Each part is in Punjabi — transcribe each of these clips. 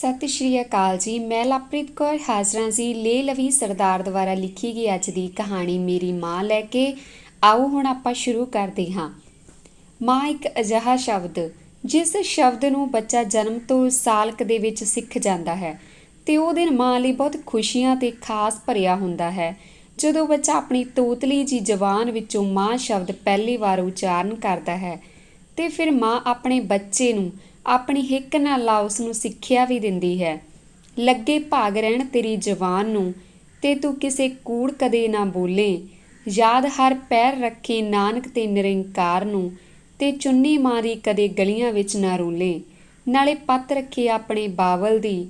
ਸਤਿ ਸ਼੍ਰੀ ਅਕਾਲ ਜੀ। ਮੈਂ ਲਵਪ੍ਰੀਤ ਕੌਰ ਹਾਜ਼ਰਾਂ ਜੀ ਲੇ ਲਵੀ ਸਰਦਾਰ ਦੁਆਰਾ ਲਿਖੀ ਗਈ ਅੱਜ ਦੀ ਕਹਾਣੀ ਮੇਰੀ ਮਾਂ ਲੈ ਕੇ। ਆਓ ਹੁਣ ਆਪਾਂ ਸ਼ੁਰੂ ਕਰਦੇ ਹਾਂ। ਮਾਂ ਇੱਕ ਅਜਿਹਾ ਸ਼ਬਦ ਜਿਸ ਸ਼ਬਦ ਨੂੰ ਬੱਚਾ ਜਨਮ ਤੋਂ ਸਾਲਕ ਦੇ ਵਿੱਚ ਸਿੱਖ ਜਾਂਦਾ ਹੈ ਤੇ ਉਹ ਦਿਨ ਮਾਂ ਲਈ ਬਹੁਤ ਖੁਸ਼ੀਆਂ ਤੇ ਖਾਸ ਭਰਿਆ ਹੁੰਦਾ ਹੈ। ਜਦੋਂ ਬੱਚਾ ਆਪਣੀ ਤੋਤਲੀ ਜੀ ਜ਼ਬਾਨ ਵਿੱਚੋਂ ਮਾਂ ਸ਼ਬਦ ਪਹਿਲੀ ਵਾਰ ਉਚਾਰਨ ਕਰਦਾ ਹੈ ਤੇ ਫਿਰ ਮਾਂ ਆਪਣੇ ਬੱਚੇ ਨੂੰ ਆਪਣੀ ਹਿੱਕ ਨਾਲ ਲਾ ਉਸ ਨੂੰ ਸਿੱਖਿਆ ਵੀ ਦਿੰਦੀ ਹੈ। ਲੱਗੇ ਭਾਗ ਰਹਿਣ ਤੇਰੀ ਜ਼ਬਾਨ ਨੂੰ ਤੇ ਤੂੰ ਕਿਸੇ ਕੂੜ ਕਦੇ ਨਾ ਬੋਲੇ। ਯਾਦ ਹਰ ਪੈਰ ਰੱਖੇ ਨਾਨਕ ਤੇ ਨਿਰੰਕਾਰ ਨੂੰ ਤੇ ਚੁੰਨੀ ਮਾਰੀ ਕਦੇ ਗਲੀਆਂ ਵਿੱਚ ਨਾ ਰੋਲੇ। ਨਾਲੇ ਪੱਤ ਰੱਖੇ ਆਪਣੇ ਬਾਵਲ ਦੀ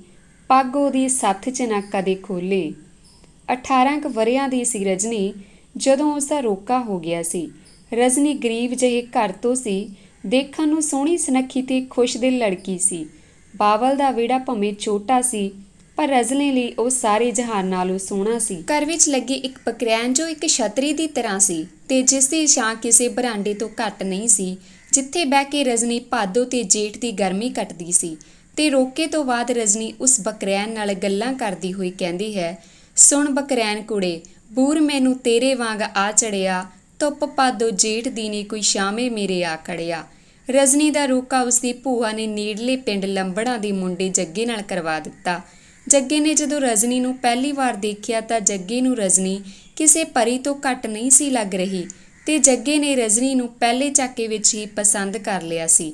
ਪੱਗ ਉਹਦੀ ਸੱਥ 'ਚ ਨਾ ਕਦੇ ਖੋਲੇ। 18 ਕੁ ਵਰ੍ਹਿਆਂ ਦੀ ਸੀ ਰਜਨੀ ਜਦੋਂ ਉਸਦਾ ਰੋਕਾ ਹੋ ਗਿਆ ਸੀ। ਰਜਨੀ ਗਰੀਬ ਜਿਹੇ ਘਰ ਤੋਂ ਸੀ। ਦੇਖਣ ਨੂੰ ਸੋਹਣੀ ਸੁਨੱਖੀ ਤੇ ਖੁਸ਼ ਦਿਲ ਲੜਕੀ ਸੀ। ਬਾਵਲ ਦਾ ਵਿਹੜਾ ਭਾਵੇਂ ਛੋਟਾ ਸੀ ਪਰ ਰਜਨੀ ਲਈ ਉਹ ਸਾਰੇ ਜਹਾਨ ਨਾਲੋਂ ਸੋਹਣਾ ਸੀ। ਘਰ ਵਿੱਚ ਲੱਗੀ ਇੱਕ ਪਕਰੈਨ ਜੋ ਇੱਕ ਛਤਰੀ ਦੀ ਤਰ੍ਹਾਂ ਸੀ ਤੇ ਜਿਸ ਦੀ ਛਾਂ ਕਿਸੇ ਬਰਾਂਡੇ ਤੋਂ ਘੱਟ ਨਹੀਂ ਸੀ, ਜਿੱਥੇ ਬਹਿ ਕੇ ਰਜਨੀ ਭਾਦੋ ਤੇ ਜੇਠ ਦੀ ਗਰਮੀ ਕੱਟਦੀ ਸੀ। ਤੇ ਰੋਕੇ ਤੋਂ ਬਾਅਦ ਰਜਨੀ ਉਸ ਬਕਰੈਨ ਨਾਲ ਗੱਲਾਂ ਕਰਦੀ ਹੋਈ ਕਹਿੰਦੀ ਹੈ, ਸੁਣ ਬਕਰੈਨ ਕੁੜੇ, ਬੂਰ ਮੈਨੂੰ ਤੇਰੇ ਵਾਂਗ ਆ ਚੜਿਆ, ਧੁੱਪ ਭਾਦੋ ਜੇਠ ਦੀ ਨੀ ਕੋਈ ਸ਼ਾਮੇ ਮੇਰੇ ਆ ਖੜਿਆ। ਰਜਨੀ ਦਾ ਰੋਕਾ ਉਸਦੀ ਭੂਆ ਨੇ ਨੇੜਲੇ ਪਿੰਡ ਲੰਬੜਾਂ ਦੇ ਮੁੰਡੇ ਜੱਗੇ ਨਾਲ ਕਰਵਾ ਦਿੱਤਾ। ਜੱਗੇ ਨੇ ਜਦੋਂ ਰਜਨੀ ਨੂੰ ਪਹਿਲੀ ਵਾਰ ਦੇਖਿਆ ਤਾਂ ਜੱਗੇ ਨੂੰ ਰਜਨੀ ਕਿਸੇ ਪਰੀ ਤੋਂ ਘੱਟ ਨਹੀਂ ਸੀ ਲੱਗ ਰਹੀ ਤੇ ਜੱਗੇ ਨੇ ਰਜਨੀ ਨੂੰ ਪਹਿਲੇ ਝਾਕੇ ਵਿੱਚ ਹੀ ਪਸੰਦ ਕਰ ਲਿਆ ਸੀ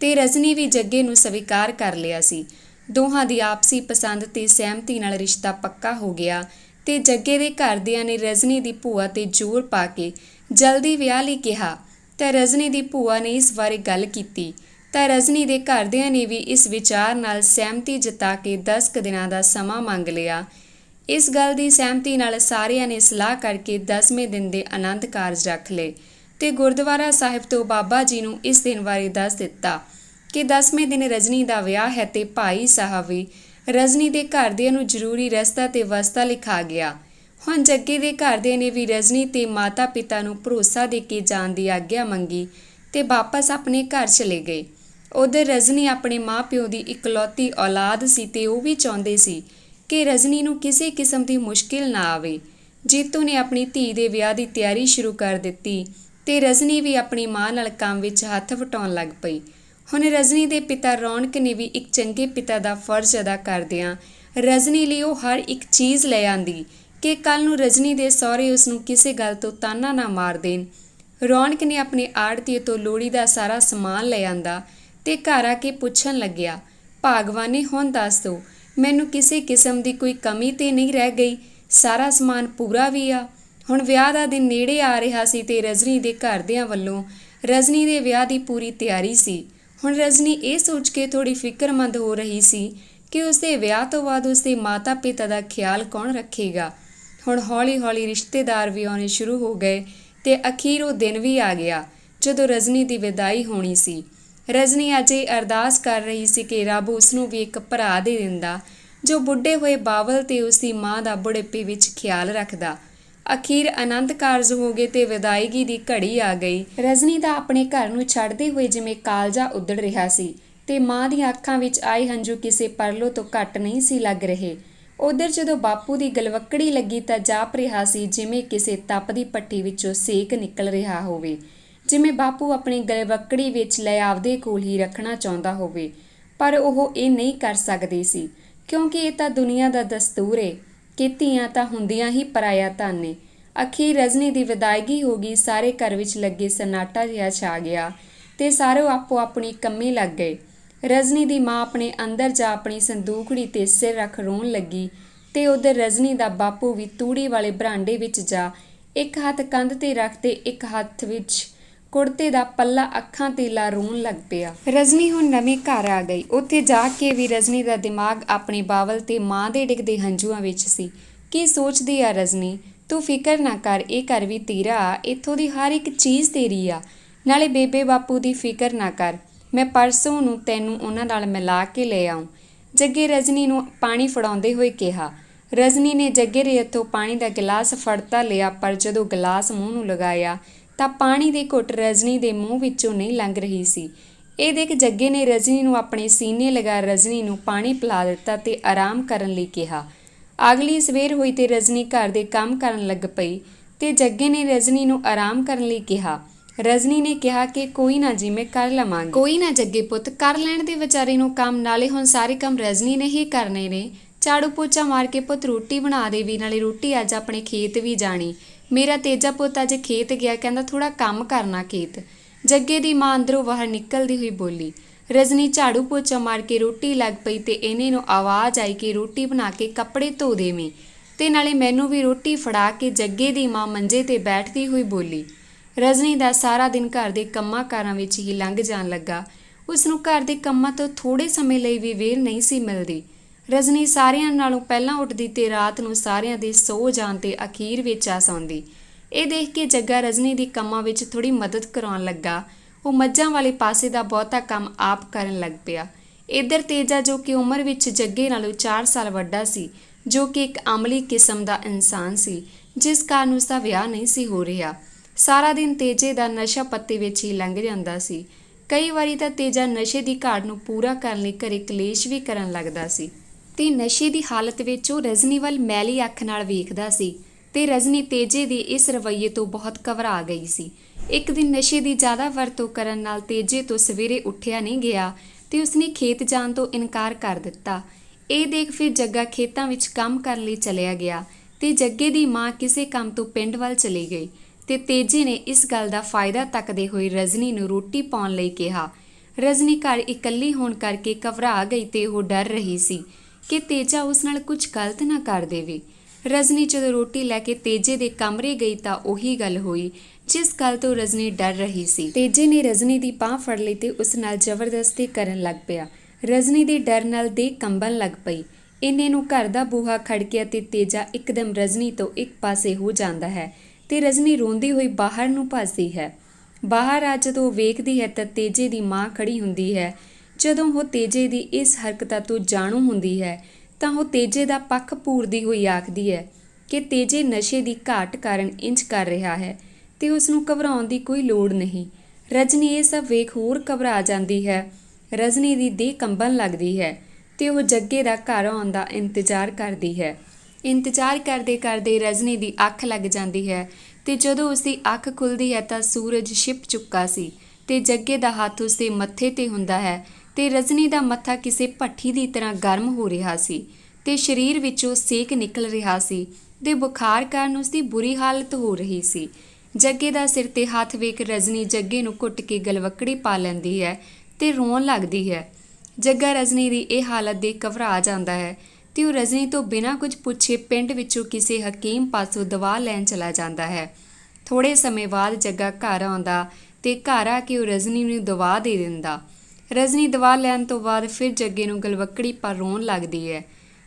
ਤੇ ਰਜਨੀ ਵੀ ਜੱਗੇ ਨੂੰ ਸਵੀਕਾਰ ਕਰ ਲਿਆ ਸੀ। ਦੋਹਾਂ ਦੀ ਆਪਸੀ ਪਸੰਦ ਤੇ ਸਹਿਮਤੀ ਨਾਲ ਰਿਸ਼ਤਾ ਪੱਕਾ ਹੋ ਗਿਆ ਤੇ ਜੱਗੇ ਦੇ ਘਰਦਿਆਂ ਨੇ ਰਜਨੀ ਦੀ ਭੂਆ ਤੇ ਜ਼ੋਰ ਪਾ ਕੇ ਜਲਦੀ ਵਿਆਹ ਲਈ ਕਿਹਾ ਤਾਂ ਰਜਨੀ ਦੀ ਭੂਆ ਨੇ ਇਸ ਬਾਰੇ ਗੱਲ ਕੀਤੀ ਤਾਂ ਰਜਨੀ ਦੇ ਘਰਦਿਆਂ ਨੇ ਵੀ ਇਸ ਵਿਚਾਰ ਨਾਲ ਸਹਿਮਤੀ ਜਤਾ ਕੇ 10 ਕੁ ਦਿਨਾਂ ਦਾ ਸਮਾਂ ਮੰਗ ਲਿਆ। ਇਸ ਗੱਲ ਦੀ ਸਹਿਮਤੀ ਨਾਲ ਸਾਰਿਆਂ ਨੇ ਸਲਾਹ ਕਰਕੇ 10ਵੇਂ ਦਿਨ ਦੇ ਆਨੰਦ ਕਾਰਜ ਰੱਖ ਲਏ ਤੇ ਗੁਰਦੁਆਰਾ ਸਾਹਿਬ ਤੋਂ ਬਾਬਾ ਜੀ ਨੂੰ ਇਸ ਦਿਨ ਬਾਰੇ ਦੱਸ ਦਿੱਤਾ ਕਿ 10ਵੇਂ ਦਿਨ ਰਜਨੀ ਦਾ ਵਿਆਹ ਹੈ ਤੇ ਭਾਈ ਸਾਹਿਬ ਵੀ ਰਜਨੀ ਦੇ ਘਰਦਿਆਂ ਨੂੰ ਜ਼ਰੂਰੀ ਰਸਤਾ ਤੇ ਵਸਤਾ ਲਿਖਾ ਗਿਆ। ਹੁਣ ਜੱਗੇ ਦੇ ਘਰਦਿਆਂ ਨੇ ਵੀ ਰਜਨੀ ਤੇ ਮਾਤਾ ਪਿਤਾ ਨੂੰ ਭਰੋਸਾ ਦੇ ਕੇ ਜਾਣ ਦੀ ਆਗਿਆ ਮੰਗੀ ਤੇ ਵਾਪਸ ਆਪਣੇ ਘਰ ਚਲੇ ਗਏ। ਉਧਰ ਰਜਨੀ ਆਪਣੇ ਮਾਂ-ਪਿਓ ਦੀ ਇਕਲੌਤੀ ਔਲਾਦ ਸੀ ਤੇ ਉਹ ਵੀ ਚਾਹੁੰਦੇ ਸੀ ਕਿ ਰਜਨੀ ਨੂੰ ਕਿਸੇ ਕਿਸਮ ਦੀ ਮੁਸ਼ਕਿਲ ਨਾ ਆਵੇ। ਜੀਤੂ ਨੇ ਆਪਣੀ ਧੀ ਦੇ ਵਿਆਹ ਦੀ ਤਿਆਰੀ ਸ਼ੁਰੂ ਕਰ ਦਿੱਤੀ ਤੇ ਰਜਨੀ ਵੀ ਆਪਣੀ ਮਾਂ ਨਾਲ ਕੰਮ ਵਿੱਚ ਹੱਥ ਵਟਾਉਣ ਲੱਗ ਪਈ। ਹੁਣ ਰਜਨੀ ਦੇ ਪਿਤਾ ਰੌਣਕ ਨੇ ਵੀ ਇੱਕ ਚੰਗੇ ਪਿਤਾ ਦਾ ਫਰਜ਼ ਅਦਾ ਕਰਦਿਆਂ ਰਜਨੀ ਲਈ ਉਹ ਹਰ ਇੱਕ ਚੀਜ਼ ਲੈ ਆਂਦੀ ਕਿ ਕੱਲ ਨੂੰ ਰਜਨੀ ਦੇ ਸਹੁਰੇ ਉਸ ਨੂੰ ਕਿਸੇ ਗੱਲ ਤੋਂ ਤਾਨਾ ਨਾ ਮਾਰ ਦੇਣ। ਰੌਣਕ ਨੇ ਆਪਣੇ ਆੜ੍ਹਤੀਏ ਤੋਂ ਲੋੜੀ ਦਾ ਸਾਰਾ ਸਮਾਨ ਲੈ ਆਂਦਾ ਤੇ ਘਰ ਆ ਕੇ ਪੁੱਛਣ ਲੱਗਿਆ, ਭਾਗਵਾਨੇ ਹੁਣ ਦੱਸ ਦਿਓ, ਮੈਨੂੰ ਕਿਸੇ ਕਿਸਮ ਦੀ ਕੋਈ ਕਮੀ ਤੇ ਨਹੀਂ ਰਹਿ ਗਈ? ਸਾਰਾ ਸਮਾਨ ਪੂਰਾ ਵੀ ਆ? ਹੁਣ ਵਿਆਹ ਦਾ ਦਿਨ ਨੇੜੇ ਆ ਰਿਹਾ ਸੀ ਤੇ ਰਜਨੀ ਦੇ ਘਰਦਿਆਂ ਵੱਲੋਂ ਰਜਨੀ ਦੇ ਵਿਆਹ ਦੀ ਪੂਰੀ ਤਿਆਰੀ ਸੀ। ਹੁਣ ਰਜਨੀ ਇਹ ਸੋਚ ਕੇ ਥੋੜ੍ਹੀ ਫਿਕਰਮੰਦ ਹੋ ਰਹੀ ਸੀ ਕਿ ਉਸਦੇ ਵਿਆਹ ਤੋਂ ਬਾਅਦ ਉਸਦੇ ਮਾਤਾ ਪਿਤਾ ਦਾ ਖਿਆਲ ਕੌਣ ਰੱਖੇਗਾ। ਹੁਣ ਹੌਲੀ-ਹੌਲੀ ਰਿਸ਼ਤੇਦਾਰ ਵੀ ਆਉਣੇ ਸ਼ੁਰੂ ਹੋ ਗਏ ਤੇ ਅਖੀਰ ਉਹ ਦਿਨ ਵੀ ਆ ਗਿਆ ਜਦੋਂ ਰਜਨੀ ਦੀ ਵਿਦਾਈ ਹੋਣੀ ਸੀ। ਰਜਨੀ ਅਜੇ ਅਰਦਾਸ ਕਰ ਰਹੀ ਸੀ ਕਿ ਰੱਬ ਉਸਨੂੰ ਵੀ ਇੱਕ ਭਰਾ ਦੇ ਦਿੰਦਾ ਜੋ ਬੁੱਢੇ ਹੋਏ ਬਾਵਲ ਤੇ ਉਸਦੀ ਮਾਂ ਦਾ ਬੁਢੇਪੇ ਵਿੱਚ ਖਿਆਲ ਰੱਖਦਾ। ਅਖੀਰ ਆਨੰਦ ਕਾਰਜ ਹੋ ਗਏ ਤੇ ਵਿਦਾਇਗੀ ਦੀ ਘੜੀ ਆ ਗਈ। ਰਜਨੀ ਦਾ ਆਪਣੇ ਘਰ ਨੂੰ ਛੱਡਦੇ ਹੋਏ ਜਿਵੇਂ ਕਾਲਜਾ ਉੱਧੜ ਰਿਹਾ ਸੀ ਤੇ ਮਾਂ ਦੀਆਂ ਅੱਖਾਂ ਵਿੱਚ ਆਏ ਹੰਝੂ ਕਿਸੇ ਪਰਲੋ ਤੋਂ ਘੱਟ ਨਹੀਂ ਸੀ ਲੱਗ ਰਹੇ। ਉਧਰ ਜਦੋਂ ਬਾਪੂ ਦੀ ਗਲਵੱਕੜੀ ਲੱਗੀ ਤਾਂ ਜਾਪ ਰਿਹਾ ਸੀ ਜਿਵੇਂ ਕਿਸੇ ਤਪਦੀ ਭੱਠੀ ਵਿੱਚੋਂ ਸੇਕ ਨਿਕਲ ਰਿਹਾ ਹੋਵੇ, ਜਿਵੇਂ ਬਾਪੂ ਆਪਣੀ ਗਲਵੱਕੜੀ ਵਿੱਚ ਲੈ ਆਪਦੇ ਕੋਲ ਹੀ ਰੱਖਣਾ ਚਾਹੁੰਦਾ ਹੋਵੇ, ਪਰ ਉਹ ਇਹ ਨਹੀਂ ਕਰ ਸਕਦੇ ਸੀ ਕਿਉਂਕਿ ਇਹ ਤਾਂ ਦੁਨੀਆ ਦਾ ਦਸਤੂਰ ਏ ਕਿ ਧੀਆਂ ਤਾਂ ਹੁੰਦੀਆਂ ਹੀ ਪਰਾਇਆ ਧਨ ਨੇ। ਅਖੀਰ ਰਜਨੀ ਦੀ ਵਿਦਾਇਗੀ ਹੋ ਗਈ। ਸਾਰੇ ਘਰ ਵਿੱਚ ਲੱਗੇ ਸਨਾਟਾ ਜਿਹਾ ਛਾ ਗਿਆ ਤੇ ਸਾਰੇ ਆਪੋ ਆਪਣੀ ਕੰਮੀ ਲੱਗ ਗਏ। ਰਜਨੀ ਦੀ ਮਾਂ ਆਪਣੇ ਅੰਦਰ ਜਾ ਆਪਣੀ ਸੰਦੂਕੜੀ ਤੇ ਸਿਰ ਰੱਖ ਰੋਣ ਲੱਗੀ ਤੇ ਉਧਰ ਰਜਨੀ ਦਾ ਬਾਪੂ ਵੀ ਤੂੜੀ ਵਾਲੇ ਬਰਾਂਡੇ ਵਿੱਚ ਜਾ ਇੱਕ ਹੱਥ ਕੰਧ ਤੇ ਰੱਖ ਤੇ ਇੱਕ ਹੱਥ ਵਿੱਚ ਕੁੜਤੇ ਦਾ ਪੱਲਾ ਅੱਖਾਂ ਤੇ ਲਾ ਰੋਣ ਲੱਗ ਪਿਆ। ਰਜਨੀ ਹੁਣ ਨਵੇਂ ਘਰ ਆ ਗਈ। ਉੱਥੇ ਜਾ ਕੇ ਵੀ ਰਜਨੀ ਦਾ ਦਿਮਾਗ ਆਪਣੇ ਬਾਵਲ ਤੇ ਮਾਂ ਦੇ ਡਿੱਗਦੇ ਹੰਝੂਆਂ ਵਿੱਚ ਸੀ। ਕੀ ਸੋਚਦੀ ਆ ਰਜਨੀ? ਤੂੰ ਫਿਕਰ ਨਾ ਕਰ, ਇਹ ਘਰ ਵੀ ਤੇਰਾ ਆ, ਇੱਥੋਂ ਦੀ ਹਰ ਇੱਕ ਚੀਜ਼ ਤੇਰੀ ਆ। ਨਾਲੇ ਬੇਬੇ ਬਾਪੂ ਦੀ ਫਿਕਰ ਨਾ ਕਰ, ਮੈਂ ਪਰਸੋਂ ਨੂੰ ਤੈਨੂੰ ਉਹਨਾਂ ਨਾਲ ਮਿਲਾ ਕੇ ਲੈ ਆਊਂ। ਜੱਗੇ ਰਜਨੀ ਨੂੰ ਪਾਣੀ ਫੜਾਉਂਦੇ ਹੋਏ ਕਿਹਾ। ਰਜਨੀ ਨੇ ਜੱਗੇ ਦੇ ਹੱਥੋਂ ਪਾਣੀ ਦਾ ਗਿਲਾਸ ਫੜ ਤਾਂ ਲਿਆ ਪਰ ਜਦੋਂ ਗਿਲਾਸ ਮੂੰਹ ਨੂੰ ਲਗਾਇਆ ਤਾਂ ਪਾਣੀ ਦੀ ਘੁੱਟ ਰਜਨੀ ਦੇ ਮੂੰਹ ਵਿੱਚੋਂ ਨਹੀਂ ਲੰਘ ਰਹੀ ਸੀ। ਇਹ ਦੇਖ ਜੱਗੇ ਨੇ ਰਜਨੀ ਨੂੰ ਆਪਣੇ ਸੀਨੇ ਲਗਾ ਰਜਨੀ ਨੂੰ ਪਾਣੀ ਪਿਲਾ ਦਿੱਤਾ ਤੇ ਆਰਾਮ ਕਰਨ ਲਈ ਕਿਹਾ। ਅਗਲੀ ਸਵੇਰ ਹੋਈ ਤੇ ਰਜਨੀ ਘਰ ਦੇ ਕੰਮ ਕਰਨ ਲੱਗ ਪਈ ਤੇ ਜੱਗੇ ਨੇ ਰਜਨੀ ਨੂੰ ਆਰਾਮ ਕਰਨ ਲਈ ਕਿਹਾ। ਰਜਨੀ ਨੇ ਕਿਹਾ ਕਿ ਕੋਈ ਨਾ ਜੀ, ਮੈਂ ਕਰ ਲਵਾਂਗੀ। ਕੋਈ ਨਾ ਜੱਗੇ ਪੁੱਤ, ਕਰ ਲੈਣ ਦੇ ਵਿਚਾਰੇ ਨੂੰ ਕੰਮ, ਨਾਲੇ ਹੁਣ ਸਾਰੇ ਕੰਮ ਰਜਨੀ ਨੇ ਹੀ ਕਰਨੇ ਨੇ। ਝਾੜੂ ਪੋਚਾ ਮਾਰ ਕੇ ਪੁੱਤ ਰੋਟੀ ਬਣਾ ਦੇਵੀ, ਨਾਲੇ ਰੋਟੀ ਅੱਜ ਆਪਣੇ ਖੇਤ ਵੀ ਜਾਣੀ। ਮੇਰਾ ਤੇਜਾ ਪੁੱਤ ਅੱਜ ਖੇਤ ਗਿਆ, ਕਹਿੰਦਾ ਥੋੜਾ ਕੰਮ ਕਰਨਾ ਖੇਤ। ਜੱਗੇ ਦੀ ਮਾਂ ਅੰਦਰੋਂ ਬਾਹਰ ਨਿਕਲਦੀ ਹੋਈ ਬੋਲੀ। ਰਜਨੀ ਝਾੜੂ ਪੋਚਾ ਮਾਰ ਕੇ ਰੋਟੀ ਲੱਗ ਪਈ ਤੇ ਇਹਨੇ ਨੂੰ ਆਵਾਜ਼ ਆਈ ਕਿ ਰੋਟੀ ਬਣਾ ਕੇ ਕੱਪੜੇ ਧੋ ਦੇਵੀਂ ਤੇ ਨਾਲੇ ਮੈਨੂੰ ਵੀ ਰੋਟੀ ਫੜਾ ਕੇ। ਜੱਗੇ ਦੀ ਮਾਂ ਮੰਜੇ ਤੇ ਬੈਠਦੀ ਹੋਈ ਬੋਲੀ। ਰਜਨੀ ਦਾ ਸਾਰਾ ਦਿਨ ਘਰ ਦੇ ਕੰਮਾਂ ਕਾਰਾਂ ਵਿੱਚ ਹੀ ਲੰਘ ਜਾਣ ਲੱਗਾ। ਉਸਨੂੰ ਘਰ ਦੇ ਕੰਮਾਂ ਤੋਂ ਥੋੜੇ ਸਮੇਂ ਲਈ ਵੀ ਵਿਹਲ ਨਹੀਂ ਸੀ ਮਿਲਦੀ। ਰਜਨੀ ਸਾਰਿਆਂ ਨਾਲੋਂ ਪਹਿਲਾਂ ਉੱਠਦੀ ਤੇ ਰਾਤ ਨੂੰ ਸਾਰਿਆਂ ਦੇ ਸੌ ਜਾਣ ਤੇ ਅਖੀਰ ਵਿੱਚ ਆ ਸੌਂਦੀ। ਇਹ ਦੇਖ ਕੇ ਜੱਗਾ ਰਜਨੀ ਦੀ ਕੰਮਾਂ ਵਿੱਚ ਥੋੜੀ ਮਦਦ ਕਰਾਉਣ ਲੱਗਾ। ਉਹ ਮੱਝਾਂ ਵਾਲੇ ਪਾਸੇ ਦਾ ਬਹੁਤਾ ਕੰਮ ਆਪ ਕਰਨ ਲੱਗ ਪਿਆ। ਇੱਧਰ ਤੇਜਾ, ਜੋ ਕਿ ਉਮਰ ਵਿੱਚ ਜੱਗੇ ਨਾਲੋਂ 4 ਸਾਲ ਵੱਡਾ ਸੀ, ਜੋ ਕਿ ਇੱਕ ਅਮਲੀ ਕਿਸਮ ਦਾ ਇਨਸਾਨ ਸੀ, ਜਿਸ ਕਾਰਨ ਉਸਦਾ ਵਿਆਹ ਨਹੀਂ ਸੀ ਹੋ ਰਿਹਾ, ਸਾਰਾ ਦਿਨ ਤੇਜੇ ਦਾ ਨਸ਼ਾ ਪੱਤੇ ਵਿੱਚ ਹੀ ਲੰਘ ਜਾਂਦਾ ਸੀ। ਕਈ ਵਾਰੀ ਤਾਂ ਤੇਜਾ ਨਸ਼ੇ ਦੀ ਘਾਟ ਨੂੰ ਪੂਰਾ ਕਰਨ ਲਈ ਘਰੇ ਕਲੇਸ਼ ਵੀ ਕਰਨ ਲੱਗਦਾ ਸੀ ਤੇ ਨਸ਼ੇ ਦੀ ਹਾਲਤ ਵਿੱਚ ਉਹ ਰਜਨੀ ਵੱਲ ਮੈਲੀ ਅੱਖ ਨਾਲ ਵੇਖਦਾ ਸੀ ਤੇ ਰਜਨੀ ਤੇਜੇ ਦੇ ਇਸ ਰਵੱਈਏ ਤੋਂ ਬਹੁਤ ਘਬਰਾ ਗਈ ਸੀ। ਇੱਕ ਦਿਨ ਨਸ਼ੇ ਦੀ ਜ਼ਿਆਦਾ ਵਰਤੋਂ ਕਰਨ ਨਾਲ ਤੇਜੇ ਤੋਂ ਸਵੇਰੇ ਉੱਠਿਆ ਨਹੀਂ ਗਿਆ ਤੇ ਉਸਨੇ ਖੇਤ ਜਾਣ ਤੋਂ ਇਨਕਾਰ ਕਰ ਦਿੱਤਾ। ਇਹ ਦੇਖ ਫਿਰ ਜੱਗਾ ਖੇਤਾਂ ਵਿੱਚ ਕੰਮ ਕਰਨ ਲਈ ਚਲਿਆ ਗਿਆ ਤੇ ਜੱਗੇ ਦੀ ਮਾਂ ਕਿਸੇ ਕੰਮ ਤੋਂ ਪਿੰਡ ਵੱਲ ਚਲੀ ਗਈ ਤੇ ਤੇਜੇ ਨੇ ਇਸ ਗੱਲ ਦਾ ਫਾਇਦਾ ਤੱਕਦੇ ਹੋਏ ਰਜਨੀ ਨੂੰ ਰੋਟੀ ਪਾਉਣ ਲਈ ਕਿਹਾ। ਰਜਨੀ ਘਰ ਇਕੱਲੀ ਹੋਣ ਕਰਕੇ ਘਬਰਾ ਗਈ ਤੇ ਉਹ ਡਰ ਰਹੀ ਸੀ ਕਿ ਤੇਜਾ ਉਸ ਨਾਲ ਕੁਝ ਗਲਤ ਨਾ ਕਰ ਦੇਵੇ। ਰਜਨੀ ਜਦੋਂ ਰੋਟੀ ਲੈ ਕੇ ਤੇਜੇ ਦੇ ਕਮਰੇ ਗਈ ਤਾਂ ਉਹੀ ਗੱਲ ਹੋਈ ਜਿਸ ਗੱਲ ਤੋਂ ਰਜਨੀ ਡਰ ਰਹੀ ਸੀ। ਤੇਜੇ ਨੇ ਰਜਨੀ ਦੀ ਬਾਂਹ ਫੜ ਲਈ ਤੇ ਉਸ ਨਾਲ ਜ਼ਬਰਦਸਤੀ ਕਰਨ ਲੱਗ ਪਿਆ। ਰਜਨੀ ਦੇ ਡਰ ਨਾਲ ਦੇਹ ਕੰਬਣ ਲੱਗ ਪਈ। ਇੰਨੇ ਨੂੰ ਘਰ ਦਾ ਬੂਹਾ ਖੜਕਿਆ ਤੇ ਤੇਜਾ ਇੱਕਦਮ ਰਜਨੀ ਤੋਂ ਇੱਕ ਪਾਸੇ ਹੋ ਜਾਂਦਾ ਹੈ ਤੇ ਰਜਨੀ ਰੋਂਦੀ ਹੋਈ ਬਾਹਰ ਨੂੰ ਭੱਜਦੀ ਹੈ। ਬਾਹਰ ਆ ਜਦੋਂ ਉਹ ਵੇਖਦੀ ਹੈ ਤਾਂ ਤੇਜੇ ਦੀ ਮਾਂ ਖੜੀ ਹੁੰਦੀ ਹੈ। ਜਦੋਂ ਉਹ ਤੇਜੇ ਦੀ ਇਸ ਹਰਕਤਾਂ ਤੋਂ ਜਾਣੂ ਹੁੰਦੀ ਹੈ ਤਾਂ ਉਹ ਤੇਜੇ ਦਾ ਪੱਖ ਪੂਰਦੀ ਹੋਈ ਆਖਦੀ ਹੈ ਕਿ ਤੇਜੇ ਨਸ਼ੇ ਦੀ ਘਾਟ ਕਾਰਨ ਇੰਜ ਕਰ ਰਿਹਾ ਹੈ ਤੇ ਉਸ ਨੂੰ ਘਬਰਾਉਣ ਦੀ ਕੋਈ ਲੋੜ ਨਹੀਂ। ਰਜਨੀ ਇਹ ਸਭ ਵੇਖ ਹੋਰ ਘਬਰਾ ਜਾਂਦੀ ਹੈ। ਰਜਨੀ ਦੀ ਦੇਹ ਕੰਬਣ ਲੱਗਦੀ ਹੈ ਤੇ ਉਹ ਜੱਗੇ ਦਾ ਘਰ ਆਉਣ ਦਾ ਇੰਤਜ਼ਾਰ ਕਰਦੀ ਹੈ। ਇੰਤਜ਼ਾਰ ਕਰਦੇ ਕਰਦੇ ਰਜਨੀ ਦੀ ਅੱਖ ਲੱਗ ਜਾਂਦੀ ਹੈ ਤੇ ਜਦੋਂ ਉਸਦੀ ਅੱਖ ਖੁੱਲ੍ਹਦੀ ਹੈ ਤਾਂ ਸੂਰਜ ਛਿਪ ਚੁੱਕਾ ਸੀ ਤੇ ਜੱਗੇ ਦਾ ਹੱਥ ਉਸਦੇ ਮੱਥੇ ਤੇ ਹੁੰਦਾ ਹੈ ਤੇ ਰਜਨੀ ਦਾ ਮੱਥਾ ਕਿਸੇ ਭੱਠੀ ਦੀ ਤਰ੍ਹਾਂ ਗਰਮ ਹੋ ਰਿਹਾ ਸੀ ਤੇ ਸਰੀਰ ਵਿੱਚੋਂ ਸੇਕ ਨਿਕਲ ਰਿਹਾ ਸੀ ਤੇ ਬੁਖਾਰ ਕਾਰਨ ਉਸਦੀ ਬੁਰੀ ਹਾਲਤ ਹੋ ਰਹੀ ਸੀ। ਜੱਗੇ ਦਾ ਸਿਰ ਤੇ ਹੱਥ ਵੇਖ ਰਜਨੀ ਜੱਗੇ ਨੂੰ ਘੁੱਟ ਕੇ ਗਲਵੱਕੜੀ ਪਾ ਲੈਂਦੀ ਹੈ ਤੇ ਰੋਣ ਲੱਗਦੀ ਹੈ। ਜੱਗਾ ਰਜਨੀ ਦੀ ਇਹ ਹਾਲਤ ਦੇਖ ਘਬਰਾ ਜਾਂਦਾ ਹੈ ਤੇ ਉਹ ਰਜਨੀ ਤੋਂ ਬਿਨਾਂ ਕੁਝ ਪੁੱਛੇ ਪਿੰਡ ਵਿੱਚੋਂ ਕਿਸੇ ਹਕੀਮ ਪਾਸੋਂ ਦਵਾ ਲੈਣ ਚਲਾ ਜਾਂਦਾ ਹੈ। ਥੋੜੇ ਸਮੇਂ ਬਾਅਦ ਜੱਗਾ ਘਰ ਆਉਂਦਾ ਤੇ ਘਰ ਆ ਕੇ ਉਹ ਰਜਨੀ ਨੂੰ ਦਵਾ ਦੇ ਦਿੰਦਾ। ਰਜਨੀ ਦਵਾ ਲੈਣ ਤੋਂ ਬਾਅਦ ਫਿਰ ਜੱਗੇ ਨੂੰ ਗਲਵੱਕੜੀ ਪਾ ਰੋਣ ਲੱਗਦੀ ਹੈ।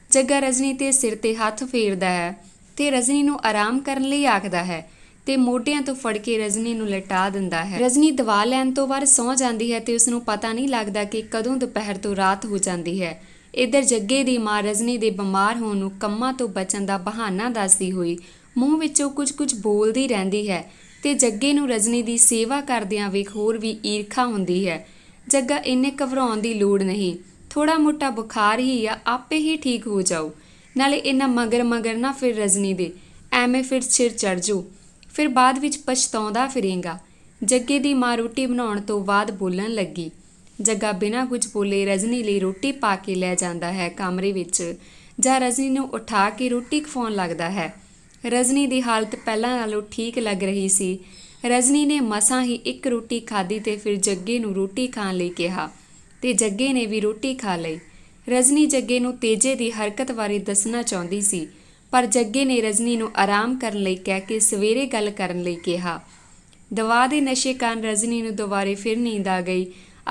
ਜੱਗਾ ਰਜਨੀ ਤੇ ਸਿਰ ਤੇ ਹੱਥ ਫੇਰਦਾ ਹੈ ਤੇ ਰਜਨੀ ਨੂੰ ਆਰਾਮ ਕਰਨ ਲਈ ਆਖਦਾ ਹੈ ਤੇ ਮੋਢਿਆਂ ਤੋਂ ਫੜ ਕੇ ਰਜਨੀ ਨੂੰ ਲਟਾ ਦਿੰਦਾ ਹੈ। ਰਜਨੀ ਦਵਾ ਲੈਣ ਤੋਂ ਬਾਅਦ ਸੌਂ ਜਾਂਦੀ ਹੈ ਤੇ ਉਸਨੂੰ ਪਤਾ ਨਹੀਂ ਲੱਗਦਾ ਕਿ ਕਦੋਂ ਦੁਪਹਿਰ ਤੋਂ ਰਾਤ ਹੋ ਜਾਂਦੀ ਹੈ। ਇੱਧਰ ਜੱਗੇ ਦੀ ਮਾਂ ਰਜਨੀ ਦੇ ਬਿਮਾਰ ਹੋਣ ਨੂੰ ਕੰਮਾਂ ਤੋਂ ਬਚਣ ਦਾ ਬਹਾਨਾ ਦੱਸਦੀ ਹੋਈ ਮੂੰਹ ਵਿੱਚੋਂ ਕੁਝ ਬੋਲਦੀ ਰਹਿੰਦੀ ਹੈ ਤੇ ਜੱਗੇ ਨੂੰ ਰਜਨੀ ਦੀ ਸੇਵਾ ਕਰਦਿਆਂ ਵੇਖ ਹੋਰ ਵੀ ਈਰਖਾ ਹੁੰਦੀ ਹੈ। ਜੱਗਾ ਇੰਨੇ ਘਬਰਾਉਣ ਦੀ ਲੋੜ ਨਹੀਂ, ਥੋੜਾ ਮੋਟਾ ਬੁਖਾਰ ਹੀ ਆ, ਆਪੇ ਹੀ ਠੀਕ ਹੋ ਜਾਊ, ਨਾਲੇ ਇੰਨਾ ਮਗਰ ਨਾ ਫਿਰ ਰਜਨੀ ਦੇ, ਐਵੇਂ ਫਿਰ ਸਿਰ ਚੜ ਜੂ, ਫਿਰ ਬਾਅਦ ਵਿੱਚ ਪਛਤਾਉਂਦਾ ਫਿਰੇਗਾ। ਜੱਗੇ ਦੀ ਮਾਂ ਰੋਟੀ ਬਣਾਉਣ ਤੋਂ ਬਾਅਦ ਬੋਲਣ ਲੱਗੀ। ਜੱਗਾ ਬਿਨਾਂ ਕੁਝ ਬੋਲੇ ਰਜਨੀ ਲਈ ਰੋਟੀ ਪਾ ਕੇ ਲੈ ਜਾਂਦਾ ਹੈ ਕਮਰੇ ਵਿੱਚ ਜਾਂ ਰਜਨੀ ਨੂੰ ਉਠਾ ਕੇ ਰੋਟੀ ਖਵਾਉਣ ਲੱਗਦਾ ਹੈ। ਰਜਨੀ ਦੀ ਹਾਲਤ ਪਹਿਲਾਂ ਨਾਲੋਂ ਠੀਕ ਲੱਗ ਰਹੀ ਸੀ। ਰਜਨੀ ਨੇ ਮਸਾਂ ਹੀ ਇੱਕ ਰੋਟੀ ਖਾਧੀ ਤੇ ਫਿਰ ਜੱਗੇ ਨੂੰ ਰੋਟੀ ਖਾਣ ਲਈ ਕਿਹਾ ਤੇ ਜੱਗੇ ਨੇ ਵੀ ਰੋਟੀ ਖਾ ਲਈ। ਰਜਨੀ ਜੱਗੇ ਨੂੰ ਤੇਜੇ ਦੀ ਹਰਕਤ ਬਾਰੇ ਦੱਸਣਾ ਚਾਹੁੰਦੀ ਸੀ ਪਰ ਜੱਗੇ ਨੇ ਰਜਨੀ ਨੂੰ ਆਰਾਮ ਕਰਨ ਲਈ ਕਹਿ ਕੇ ਸਵੇਰੇ ਗੱਲ ਕਰਨ ਲਈ ਕਿਹਾ। ਦਵਾ ਦੇ ਨਸ਼ੇ ਕਾਰਨ ਰਜਨੀ ਨੂੰ ਦੁਬਾਰੇ ਫਿਰ ਨੀਂਦ ਆ ਗਈ।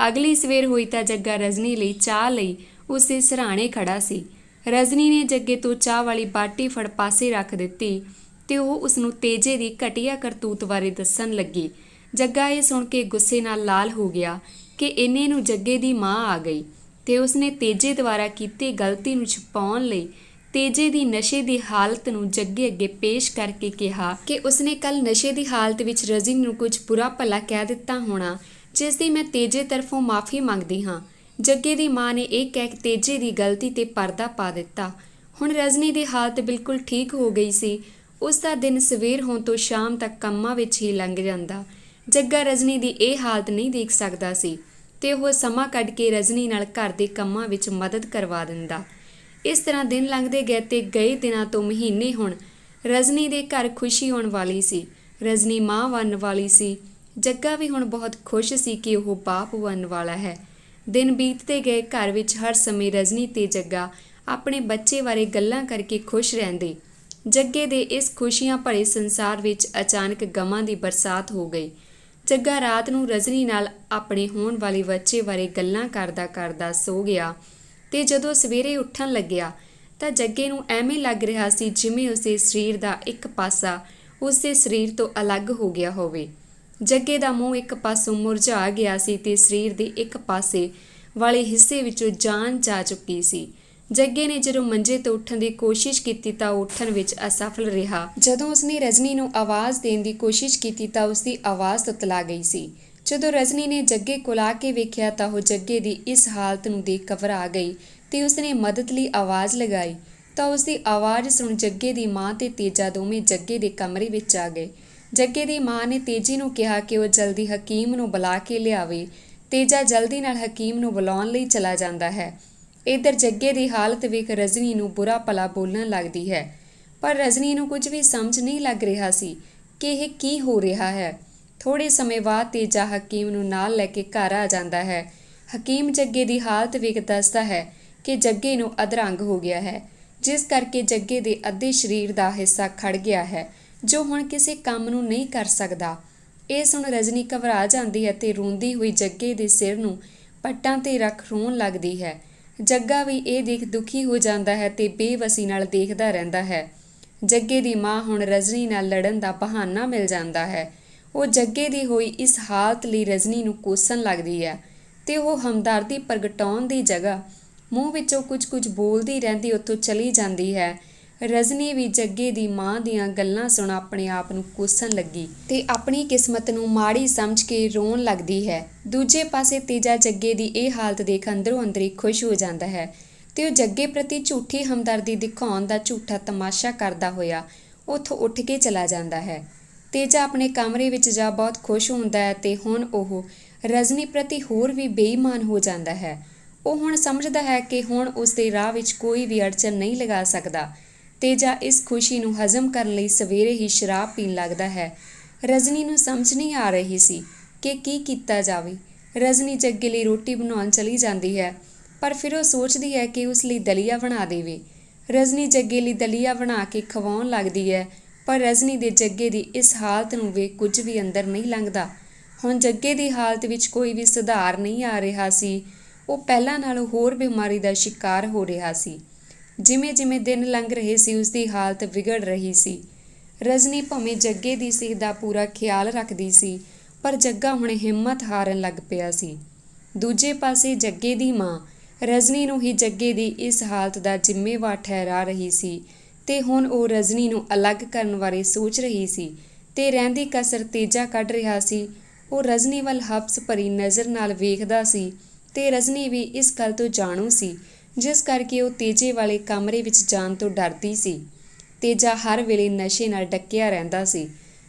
ਅਗਲੀ ਸਵੇਰ ਹੋਈ ਤਾਂ ਜੱਗਾ ਰਜਨੀ ਲਈ ਚਾਹ ਲਈ ਉਸਦੇ ਸਿਰਹਾਣੇ ਖੜਾ ਸੀ। ਰਜਨੀ ਨੇ ਜੱਗੇ ਤੋਂ ਚਾਹ ਵਾਲੀ ਬਾਟੀ ਫੜ ਪਾਸੇ ਰੱਖ ਦਿੱਤੀ ਤੇ ਉਹ ਉਸਨੂੰ ਤੇਜੇ ਦੀ ਘਟੀਆ ਕਰਤੂਤ ਬਾਰੇ ਦੱਸਣ ਲੱਗੀ। ਜੱਗਾ ਇਹ ਸੁਣ ਕੇ ਗੁੱਸੇ ਨਾਲ ਲਾਲ ਹੋ ਗਿਆ ਕਿ ਇੰਨੇ ਨੂੰ ਜੱਗੇ ਦੀ ਮਾਂ ਆ ਗਈ ਤੇ ਉਸਨੇ ਤੇਜੇ ਦੁਆਰਾ ਕੀਤੀ ਗਲਤੀ ਨੂੰ ਛੁਪਾਉਣ ਲਈ ਤੇਜੇ ਦੀ ਨਸ਼ੇ ਦੀ ਹਾਲਤ ਨੂੰ ਜੱਗੇ ਅੱਗੇ ਪੇਸ਼ ਕਰਕੇ ਕਿਹਾ ਕਿ ਉਸਨੇ ਕੱਲ ਨਸ਼ੇ ਦੀ ਹਾਲਤ ਵਿੱਚ ਰਜਨੀ ਨੂੰ ਕੁਝ ਬੁਰਾ ਭਲਾ ਕਹਿ ਦਿੱਤਾ ਹੋਣਾ, ਜਿਸ ਦੀ ਮੈਂ ਤੇਜੇ ਤਰਫੋਂ ਮਾਫ਼ੀ ਮੰਗਦੀ ਹਾਂ। ਜੱਗੇ ਦੀ ਮਾਂ ਨੇ ਇਹ ਕਹਿ ਕੇ ਤੇਜੇ ਦੀ ਗਲਤੀ ਤੇ ਪਰਦਾ ਪਾ ਦਿੱਤਾ। ਹੁਣ ਰਜਨੀ ਦੀ ਹਾਲਤ ਬਿਲਕੁਲ ਠੀਕ ਹੋ ਗਈ ਸੀ। ਉਸ ਦਾ ਦਿਨ ਸਵੇਰ ਹੋਣ ਤੋਂ ਸ਼ਾਮ ਤੱਕ ਕੰਮਾਂ ਵਿੱਚ ਹੀ ਲੰਘ ਜਾਂਦਾ। ਜੱਗਾ ਰਜਨੀ ਦੀ ਇਹ ਹਾਲਤ ਨਹੀਂ ਦੇਖ ਸਕਦਾ ਸੀ ਤੇ ਉਹ ਸਮਾਂ ਕੱਢ ਕੇ ਰਜਨੀ ਨਾਲ ਘਰ ਦੇ ਕੰਮਾਂ ਵਿੱਚ ਮਦਦ ਕਰਵਾ ਦਿੰਦਾ। ਇਸ ਤਰ੍ਹਾਂ ਦਿਨ ਲੰਘਦੇ ਗਏ ਤੇ ਗਏ ਦਿਨਾਂ ਤੋਂ ਮਹੀਨੇ ਹੁਣ ਰਜਨੀ ਦੇ ਘਰ ਖੁਸ਼ੀ ਆਉਣ ਵਾਲੀ ਸੀ। ਰਜਨੀ ਮਾਂ ਬਣਨ ਵਾਲੀ ਸੀ। ਜੱਗਾ ਵੀ ਹੁਣ ਬਹੁਤ ਖੁਸ਼ ਸੀ ਕਿ ਉਹ ਬਾਪ ਬਣਨ ਵਾਲਾ ਹੈ। ਦਿਨ ਬੀਤਦੇ ਗਏ। ਘਰ ਵਿੱਚ ਹਰ ਸਮੇਂ ਰਜਨੀ ਤੇ ਜੱਗਾ ਆਪਣੇ ਬੱਚੇ ਬਾਰੇ ਗੱਲਾਂ ਕਰਕੇ ਖੁਸ਼ ਰਹਿੰਦੇ। ਜੱਗੇ ਦੇ ਇਸ ਖੁਸ਼ੀਆਂ ਭਰੇ ਸੰਸਾਰ ਵਿੱਚ ਅਚਾਨਕ ਗਮਾਂ ਦੀ ਬਰਸਾਤ ਹੋ ਗਈ। ਜੱਗਾ ਰਾਤ ਨੂੰ ਰਜਨੀ ਨਾਲ ਆਪਣੇ ਹੋਣ ਵਾਲੇ ਬੱਚੇ ਬਾਰੇ ਗੱਲਾਂ ਕਰਦਾ ਕਰਦਾ ਸੋ ਗਿਆ ਤੇ ਜਦੋਂ ਸਵੇਰੇ ਉੱਠਣ ਲੱਗਿਆ ਤਾਂ ਜੱਗੇ ਨੂੰ ਐਵੇਂ ਲੱਗ ਰਿਹਾ ਸੀ ਜਿਵੇਂ ਉਸਦੇ ਸਰੀਰ ਦਾ ਇੱਕ ਪਾਸਾ ਉਸਦੇ ਸਰੀਰ ਤੋਂ ਅਲੱਗ ਹੋ ਗਿਆ ਹੋਵੇ। ਜੱਗੇ ਦਾ ਮੂੰਹ ਇੱਕ ਪਾਸੋਂ ਮੁਰਝਾ ਗਿਆ ਸੀ ਤੇ ਸਰੀਰ ਦੇ ਇੱਕ ਪਾਸੇ ਵਾਲੇ ਹਿੱਸੇ ਵਿੱਚੋਂ ਜਾਨ ਜਾ ਚੁੱਕੀ ਸੀ। ਜੱਗੇ ਨੇ ਜਦੋਂ ਮੰਜੇ ਤੋਂ ਉੱਠਣ ਦੀ ਕੋਸ਼ਿਸ਼ ਕੀਤੀ ਤਾਂ ਉਹ ਉੱਠਣ ਵਿੱਚ ਅਸਫਲ ਰਿਹਾ। ਜਦੋਂ ਉਸਨੇ ਰਜਨੀ ਨੂੰ ਆਵਾਜ਼ ਦੇਣ ਦੀ ਕੋਸ਼ਿਸ਼ ਕੀਤੀ ਤਾਂ ਉਸਦੀ ਆਵਾਜ਼ ਤੁਤਲਾ ਗਈ ਸੀ। ਜਦੋਂ ਰਜਨੀ ਨੇ ਜੱਗੇ ਕੋਲ ਆ ਕੇ ਵੇਖਿਆ ਤਾਂ ਉਹ ਜੱਗੇ ਦੀ ਇਸ ਹਾਲਤ ਨੂੰ ਦੇਖ ਘਬਰਾ ਗਈ ਤੇ ਉਸਨੇ ਮਦਦ ਲਈ ਆਵਾਜ਼ ਲਗਾਈ ਤਾਂ ਉਸਦੀ ਆਵਾਜ਼ ਸੁਣ ਜੱਗੇ ਦੀ ਮਾਂ ਤੇ ਤੇਜਾ ਦੋਵੇਂ ਜੱਗੇ ਦੇ ਕਮਰੇ ਵਿੱਚ ਆ ਗਏ। ਜੱਗੇ ਦੀ ਮਾਂ ਨੇ ਤੇਜੀ ਨੂੰ ਕਿਹਾ ਕਿ ਉਹ ਜਲਦੀ ਹਕੀਮ ਨੂੰ ਬੁਲਾ ਕੇ ਲਿਆਵੇ। ਤੇਜਾ ਜਲਦੀ ਨਾਲ ਹਕੀਮ ਨੂੰ ਬੁਲਾਉਣ ਲਈ ਚਲਾ ਜਾਂਦਾ ਹੈ। ਇੱਧਰ ਜੱਗੇ ਦੀ ਹਾਲਤ ਵੇਖ ਰਜਨੀ ਨੂੰ ਬੁਰਾ ਭਲਾ ਬੋਲਣ ਲੱਗਦੀ ਹੈ, ਪਰ ਰਜਨੀ ਨੂੰ ਕੁਝ ਵੀ ਸਮਝ ਨਹੀਂ ਲੱਗ ਰਿਹਾ ਸੀ ਕਿ ਇਹ ਕੀ ਹੋ ਰਿਹਾ ਹੈ। ਥੋੜੇ ਸਮੇਂ ਬਾਅਦ ਤੇਜਾ ਹਕੀਮ ਨੂੰ ਨਾਲ ਲੈ ਕੇ ਘਰ ਆ ਜਾਂਦਾ ਹੈ। ਹਕੀਮ ਜੱਗੇ ਦੀ ਹਾਲਤ ਵੇਖ ਦੱਸਦਾ ਹੈ ਕਿ ਜੱਗੇ ਨੂੰ ਅਧਰੰਗ ਹੋ ਗਿਆ ਹੈ, ਜਿਸ ਕਰਕੇ ਜੱਗੇ ਦੇ ਅੱਧੇ ਸਰੀਰ ਦਾ ਹਿੱਸਾ ਖੜ ਗਿਆ ਹੈ ਜੋ ਹੁਣ ਕਿਸੇ ਕੰਮ ਨੂੰ ਨਹੀਂ ਕਰ ਸਕਦਾ। ਇਹ ਸੁਣ ਰਜਨੀ ਘਬਰਾ ਜਾਂਦੀ ਹੈ ਤੇ ਰੋਂਦੀ ਹੋਈ ਜੱਗੇ ਦੇ ਸਿਰ ਨੂੰ ਪੱਟਾਂ ਤੇ ਰੱਖ ਰੋਣ ਲੱਗਦੀ ਹੈ। ਜੱਗਾ ਵੀ ਇਹ ਦੇਖ ਦੁਖੀ ਹੋ ਜਾਂਦਾ ਹੈ ਤੇ ਬੇਵਸੀ ਨਾਲ ਦੇਖਦਾ ਰਹਿੰਦਾ ਹੈ। ਜੱਗੇ ਦੀ ਮਾਂ ਹੁਣ ਰਜਨੀ ਨਾਲ ਲੜਨ ਦਾ ਬਹਾਨਾ ਮਿਲ ਜਾਂਦਾ ਹੈ। ਉਹ ਜੱਗੇ ਦੀ ਹੋਈ ਇਸ ਹਾਲਤ ਲਈ ਰਜਨੀ ਨੂੰ ਕੋਸਣ ਲੱਗਦੀ ਹੈ ਤੇ ਉਹ ਹਮਦਰਦੀ ਪ੍ਰਗਟਾਉਣ ਦੀ ਜਗ੍ਹਾ ਮੂੰਹ ਵਿੱਚੋਂ ਕੁਝ ਬੋਲਦੀ ਰਹਿੰਦੀ ਉੱਥੋਂ ਚਲੀ ਜਾਂਦੀ ਹੈ। ਰਜਨੀ ਵੀ ਜੱਗੇ ਦੀ ਮਾਂ ਦੀਆਂ ਗੱਲਾਂ ਸੁਣ ਆਪਣੇ ਆਪ ਨੂੰ ਕੋਸਣ ਲੱਗੀ ਤੇ ਆਪਣੀ ਕਿਸਮਤ ਨੂੰ ਮਾੜੀ ਸਮਝ ਕੇ ਰੋਣ ਲੱਗਦੀ ਹੈ। ਦੂਜੇ ਪਾਸੇ ਤੇਜਾ ਜੱਗੇ ਦੀ ਇਹ ਹਾਲਤ ਦੇਖ ਅੰਦਰੋਂ ਅੰਦਰੀ ਖੁਸ਼ ਹੋ ਜਾਂਦਾ ਹੈ ਤੇ ਉਹ ਜੱਗੇ ਪ੍ਰਤੀ ਝੂਠੀ ਹਮਦਰਦੀ ਦਿਖਾਉਣ ਦਾ ਝੂਠਾ ਤਮਾਸ਼ਾ ਕਰਦਾ ਹੋਇਆ ਉੱਥੋਂ ਉੱਠ ਕੇ ਚਲਾ ਜਾਂਦਾ ਹੈ। ਤੇਜਾ ਆਪਣੇ ਕਮਰੇ ਵਿੱਚ ਜਾ ਬਹੁਤ ਖੁਸ਼ ਹੁੰਦਾ ਹੈ ਤੇ ਹੁਣ ਉਹ ਰਜਨੀ ਪ੍ਰਤੀ ਹੋਰ ਵੀ ਬੇਈਮਾਨ ਹੋ ਜਾਂਦਾ ਹੈ। ਉਹ ਹੁਣ ਸਮਝਦਾ ਹੈ ਕਿ ਹੁਣ ਉਸ ਦੇ ਰਾਹ ਵਿੱਚ ਕੋਈ ਵੀ ਅੜਚਨ ਨਹੀਂ ਲਗਾ ਸਕਦਾ। ਤੇਜਾ ਇਸ ਖੁਸ਼ੀ ਨੂੰ ਹਜ਼ਮ ਕਰਨ ਲਈ ਸਵੇਰੇ ਹੀ ਸ਼ਰਾਬ ਪੀਣ ਲੱਗਦਾ ਹੈ। ਰਜਨੀ ਨੂੰ ਸਮਝ ਨਹੀਂ ਆ ਰਹੀ ਸੀ ਕਿ ਕੀ ਕੀਤਾ ਜਾਵੇ। ਰਜਨੀ ਜੱਗੇ ਲਈ ਰੋਟੀ ਬਣਾਉਣ ਚਲੀ ਜਾਂਦੀ ਹੈ, ਪਰ ਫਿਰ ਉਹ ਸੋਚਦੀ ਹੈ ਕਿ ਉਸ ਲਈ ਦਲੀਆ ਬਣਾ ਦੇਵੇ। ਰਜਨੀ ਜੱਗੇ ਲਈ ਦਲੀਆ ਬਣਾ ਕੇ ਖਵਾਉਣ ਲੱਗਦੀ ਹੈ, ਪਰ ਰਜਨੀ ਦੇ ਜੱਗੇ ਦੀ ਇਸ ਹਾਲਤ ਨੂੰ ਵੇਖ ਕੁਝ ਵੀ ਅੰਦਰ ਨਹੀਂ ਲੰਘਦਾ। ਹੁਣ ਜੱਗੇ ਦੀ ਹਾਲਤ ਵਿੱਚ ਕੋਈ ਵੀ ਸੁਧਾਰ ਨਹੀਂ ਆ ਰਿਹਾ ਸੀ। ਉਹ ਪਹਿਲਾਂ ਨਾਲੋਂ ਹੋਰ ਬਿਮਾਰੀ ਦਾ ਸ਼ਿਕਾਰ ਹੋ ਰਿਹਾ ਸੀ। ਜਿਵੇਂ ਜਿਵੇਂ ਦਿਨ ਲੰਘ ਰਹੇ ਸੀ ਉਸਦੀ ਹਾਲਤ ਵਿਗੜ ਰਹੀ ਸੀ। ਰਜਨੀ ਭਾਵੇਂ ਜੱਗੇ ਦੀ ਸਿਹਤ ਦਾ ਪੂਰਾ ਖਿਆਲ ਰੱਖਦੀ ਸੀ, ਪਰ ਜੱਗਾ ਹੁਣ ਹਿੰਮਤ ਹਾਰਨ ਲੱਗ ਪਿਆ ਸੀ। ਦੂਜੇ ਪਾਸੇ ਜੱਗੇ ਦੀ ਮਾਂ ਰਜਨੀ ਨੂੰ ਹੀ ਜੱਗੇ ਦੀ ਇਸ ਹਾਲਤ ਦਾ ਜ਼ਿੰਮੇਵਾਰ ਠਹਿਰਾ ਰਹੀ ਸੀ ਤੇ ਹੁਣ ਉਹ ਰਜਨੀ ਨੂੰ ਅਲੱਗ ਕਰਨ ਬਾਰੇ ਸੋਚ ਰਹੀ ਸੀ ਤੇ ਰਹਿੰਦੀ ਕਸਰ ਤੇਜਾ ਕੱਢ ਰਿਹਾ ਸੀ। ਉਹ ਰਜਨੀ ਵੱਲ ਹਬਸ ਭਰੀ ਨਜ਼ਰ ਨਾਲ ਵੇਖਦਾ ਸੀ ਤੇ ਰਜਨੀ ਵੀ ਇਸ ਗੱਲ ਤੋਂ ਜਾਣੂ ਸੀ, ਜਿਸ ਕਰਕੇ ਉਹ ਤੇਜੇ ਵਾਲੇ ਕਮਰੇ ਵਿੱਚ ਜਾਣ ਤੋਂ ਡਰਦੀ ਸੀ। ਤੇਜਾ ਹਰ ਵੇਲੇ ਨਸ਼ੇ ਨਾਲ ਡੱਕਿਆ ਰਹਿੰਦਾ ਸੀ।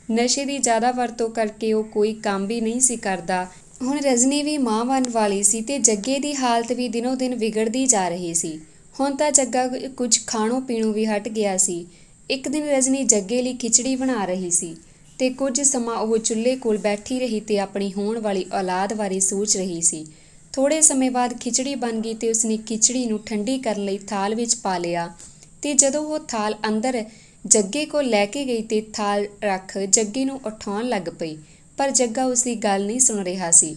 ਨਸ਼ੇ ਦੀ ਜ਼ਿਆਦਾ ਵਰਤੋਂ ਕਰਕੇ ਉਹ ਕੋਈ ਕੰਮ ਵੀ ਨਹੀਂ ਸੀ ਕਰਦਾ। ਹੁਣ ਰਜਨੀ ਵੀ ਮਾਂ ਬਣਨ ਵਾਲੀ ਸੀ ਤੇ ਜੱਗੇ ਦੀ ਹਾਲਤ ਵੀ ਦਿਨੋਂ ਦਿਨ ਵਿਗੜਦੀ ਜਾ ਰਹੀ ਸੀ। ਹੁਣ ਤਾਂ ਜੱਗਾ ਕੁਝ ਖਾਣੋਂ ਪੀਣੋਂ ਵੀ ਹਟ ਗਿਆ ਸੀ। ਇੱਕ ਦਿਨ ਰਜਨੀ ਜੱਗੇ ਲਈ ਖਿਚੜੀ ਬਣਾ ਰਹੀ ਸੀ ਤੇ ਕੁਝ ਸਮਾਂ ਉਹ ਚੁੱਲ੍ਹੇ ਕੋਲ ਬੈਠੀ ਰਹੀ ਤੇ ਆਪਣੀ ਹੋਣ ਵਾਲੀ ਔਲਾਦ ਬਾਰੇ ਸੋਚ ਰਹੀ ਸੀ। ਥੋੜੇ ਸਮੇਂ ਬਾਅਦ ਖਿਚੜੀ ਬਣ ਗਈ ਤੇ ਉਸਨੇ ਖਿਚੜੀ ਨੂੰ ਠੰਡੀ ਕਰਨ ਲਈ ਥਾਲ ਵਿੱਚ ਪਾ ਲਿਆ ਤੇ ਜਦੋਂ ਉਹ ਥਾਲ ਅੰਦਰ ਜੱਗੇ ਕੋਲ ਲੈ ਕੇ ਗਈ ਤੇ ਥਾਲ ਰੱਖ ਜੱਗੇ ਨੂੰ ਉਠਾਉਣ ਲੱਗ ਪਈ, ਪਰ ਜੱਗਾ ਉਸਦੀ ਗੱਲ ਨਹੀਂ ਸੁਣ ਰਿਹਾ ਸੀ।